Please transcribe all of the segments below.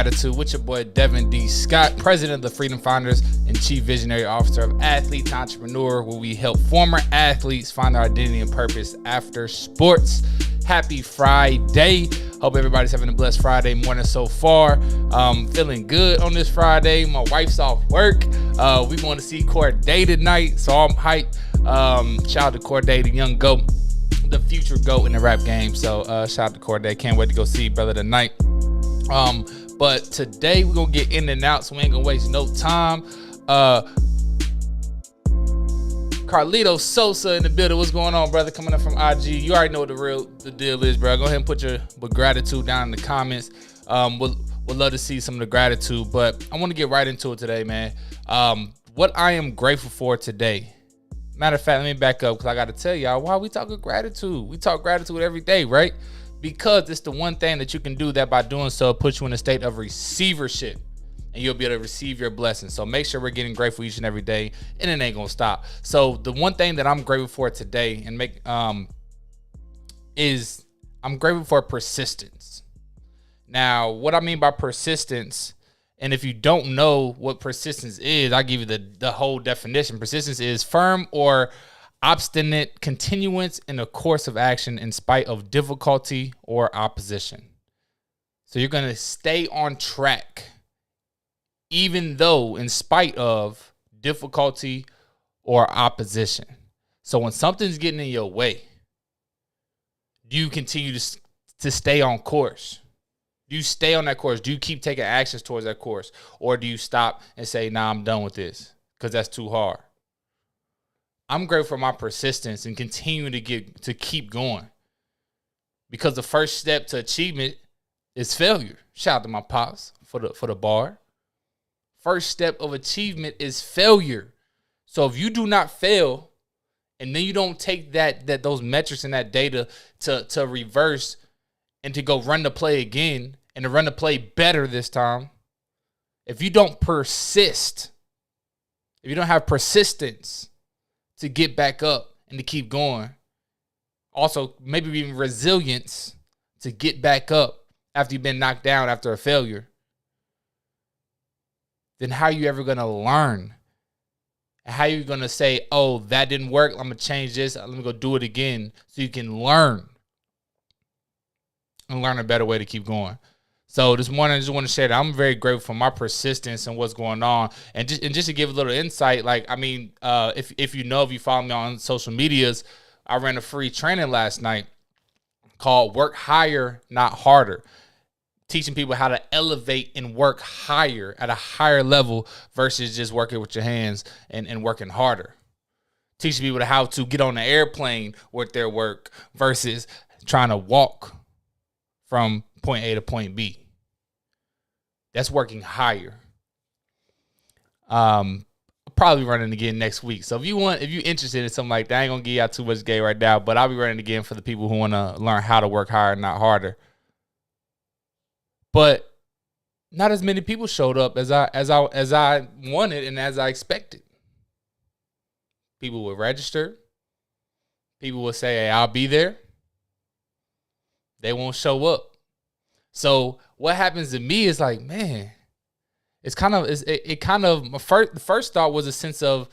Gratitude with your boy Devin D. Scott, president of the Freedom Founders and chief visionary officer of Athlete to Entrepreneur, where we help former athletes find their identity and purpose after sports. Happy Friday. Hope everybody's having a blessed Friday morning so far. Feeling good on this Friday. My wife's off work. We going to see Corday tonight, so I'm hyped. Shout out to Corday, the young GOAT, the future GOAT in the rap game. So shout out to Corday. Can't wait to go see brother tonight. But today we're gonna get in and out, so we ain't gonna waste no time. Carlito Sosa in the building. What's going on, brother? Coming up from IG. You already know what the deal is, bro. Go ahead and put your gratitude down in the comments. We'll love to see some of the gratitude, but I want to get right into it today, man. What I am grateful for today. Matter of fact, let me back up because I got to tell y'all why we talking gratitude. We talk gratitude every day, right? Because it's the one thing that you can do that by doing so puts you in a state of receivership, and you'll be able to receive your blessings. So make sure we're getting grateful each and every day, and it ain't gonna stop. So the one thing that I'm grateful for today is I'm grateful for persistence. Now, what I mean by persistence, and if you don't know what persistence is, I'll give you the whole definition. Persistence is firm or obstinate continuance in a course of action in spite of difficulty or opposition. So you're going to stay on track, even though in spite of difficulty or opposition. So when something's getting in your way, do you continue to stay on course? Do you stay on that course? Do you keep taking actions towards that course? Or do you stop and say, nah, I'm done with this because that's too hard? I'm grateful for my persistence and continue to keep going, because the first step to achievement is failure. Shout out to my pops for the bar. First step of achievement is failure. So if you do not fail, and then you don't take those metrics and that data to reverse and to go run the play again and to run the play better this time, if you don't persist, if you don't have persistence to get back up and to keep going, also maybe even resilience to get back up after you've been knocked down after a failure, then how are you ever going to learn? How are you going to say, oh, that didn't work, I'm going to change this, let me go do it again, so you can learn and learn a better way to keep going. So this morning, I just want to share that I'm very grateful for my persistence and what's going on. And just to give a little insight, if you follow me on social medias, I ran a free training last night called Work Higher, Not Harder. Teaching people how to elevate and work higher at a higher level versus just working with your hands and working harder. Teaching people how to get on the airplane with their work versus trying to walk from point A to point B. That's working higher. Probably running again next week. So if you're interested in something like that, I ain't gonna give y'all too much game right now, but I'll be running again for the people who want to learn how to work higher, not harder. But not as many people showed up as I wanted and as I expected. People would register. People would say, hey, I'll be there. They won't show up. So what happens to me is like, man, the first thought was a sense of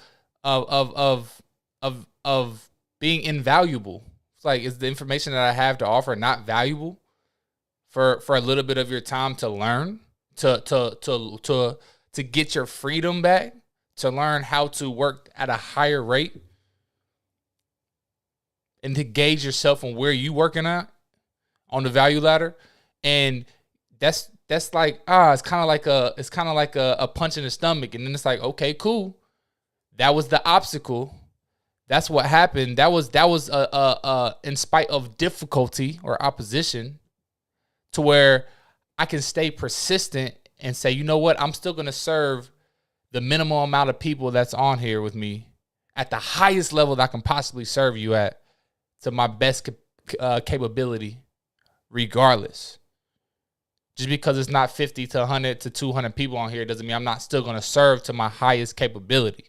being invaluable. It's like, is the information that I have to offer not valuable for a little bit of your time to learn, to get your freedom back, to learn how to work at a higher rate, and to gauge yourself on where you working at on the value ladder? And that's like, it's kind of like a punch in the stomach. And then it's like, okay, cool. That was the obstacle. That's what happened. That was in spite of difficulty or opposition, to where I can stay persistent and say, you know what? I'm still going to serve the minimum amount of people that's on here with me at the highest level that I can possibly serve you at, to my best capability, regardless. Just because it's not 50 to 100 to 200 people on here doesn't mean I'm not still going to serve to my highest capability.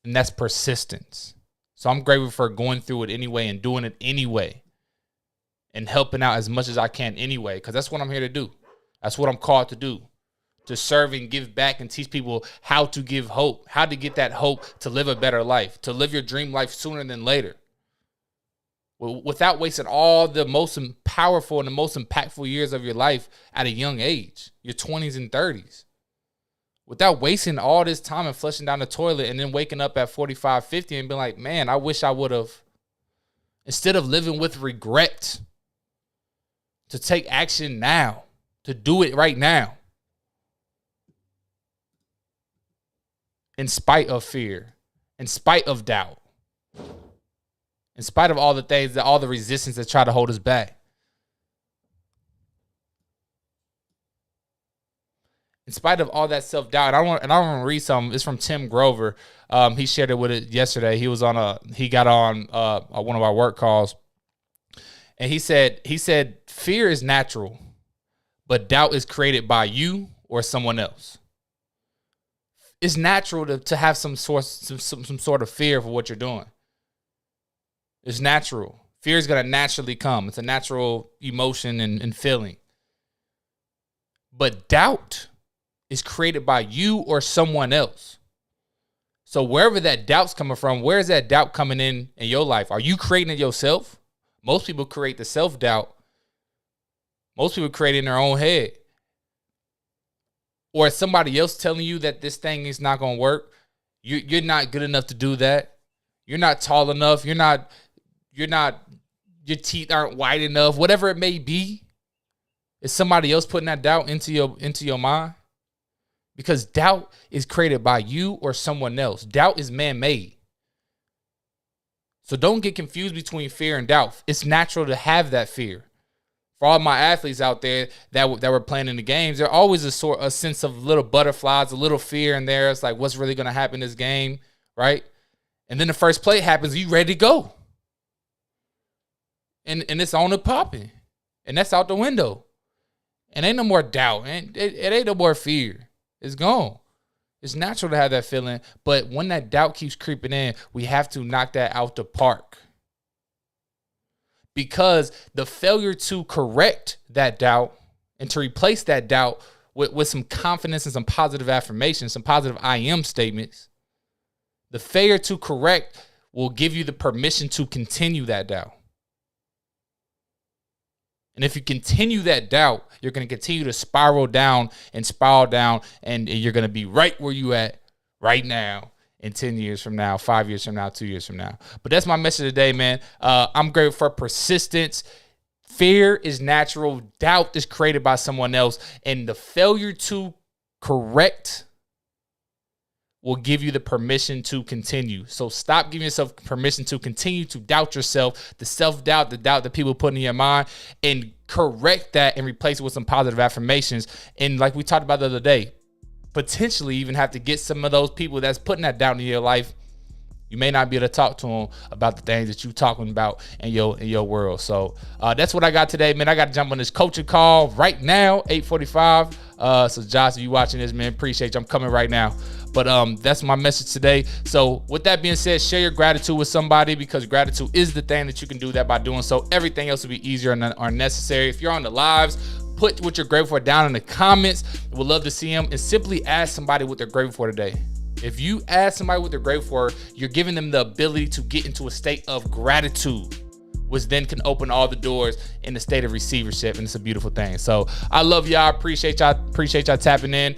And that's persistence. So I'm grateful for going through it anyway and doing it anyway. and helping out as much as I can anyway, because that's what I'm here to do. That's what I'm called to do, to serve and give back and teach people how to give hope, how to get that hope to live a better life, to live your dream life sooner than later, without wasting all the most powerful and the most impactful years of your life at a young age, your 20s and 30s. Without wasting all this time and flushing down the toilet and then waking up at 45, 50 and being like, man, I wish I would have, instead of living with regret, to take action now, to do it right now. In spite of fear, in spite of doubt, in spite of all the things, that all the resistance that try to hold us back. In spite of all that self-doubt, I want to read something. It's from Tim Grover. He shared it with it yesterday. He got on one of our work calls, and he said, fear is natural, but doubt is created by you or someone else. It's natural to have some sort of fear for what you're doing. It's natural. Fear is going to naturally come. It's a natural emotion and feeling. But doubt is created by you or someone else. So wherever that doubt's coming from, where is that doubt coming in your life? Are you creating it yourself? Most people create the self-doubt. Most people create it in their own head. Or is somebody else telling you that this thing is not going to work? You're not good enough to do that. You're not tall enough. Your teeth aren't white enough. Whatever it may be. Is somebody else putting that doubt into your mind? Because doubt is created by you or someone else. Doubt is man-made. So don't get confused between fear and doubt. It's natural to have that fear. For all my athletes out there that were playing in the games, there's always a sense of little butterflies, a little fear in there. It's like, what's really going to happen in this game, right? And then the first play happens, you ready to go. And it's on and popping. And that's out the window. And ain't no more doubt. And it ain't no more fear. It's gone. It's natural to have that feeling. But when that doubt keeps creeping in, we have to knock that out the park. Because the failure to correct that doubt and to replace that doubt with some confidence and some positive affirmations, some positive I am statements, the failure to correct will give you the permission to continue that doubt. And if you continue that doubt, you're going to continue to spiral down, and you're going to be right where you at right now in 10 years from now, 5 years from now, 2 years from now. But that's my message today, man. I'm grateful for persistence. Fear is natural. Doubt is created by someone else. And the failure to correct will give you the permission to continue. So stop giving yourself permission to continue to doubt yourself, the self-doubt, the doubt that people put in your mind, and correct that and replace it with some positive affirmations. And like we talked about the other day, potentially even have to get some of those people that's putting that doubt in your life. You may not be able to talk to them about the things that you're talking about in your world. So that's what I got today, man. I got to jump on this coaching call right now, 8:45. So Josh, if you watching this, man, appreciate you. I'm coming right now. But that's my message today. So with that being said, share your gratitude with somebody, because gratitude is the thing that you can do that by doing so. Everything else will be easier and unnecessary. If you're on the lives, put what you're grateful for down in the comments. We'd love to see them. And simply ask somebody what they're grateful for today. If you ask somebody what they're grateful for, you're giving them the ability to get into a state of gratitude, which then can open all the doors in the state of receivership. And it's a beautiful thing. So I love y'all. Appreciate y'all tapping in.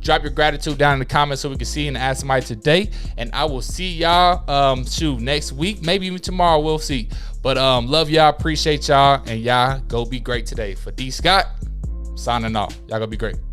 Drop your gratitude down in the comments so we can see and ask somebody today. And I will see y'all next week, maybe even tomorrow. We'll see. But love y'all. Appreciate y'all. And y'all go be great today. For D Scott, signing off. Y'all go be great.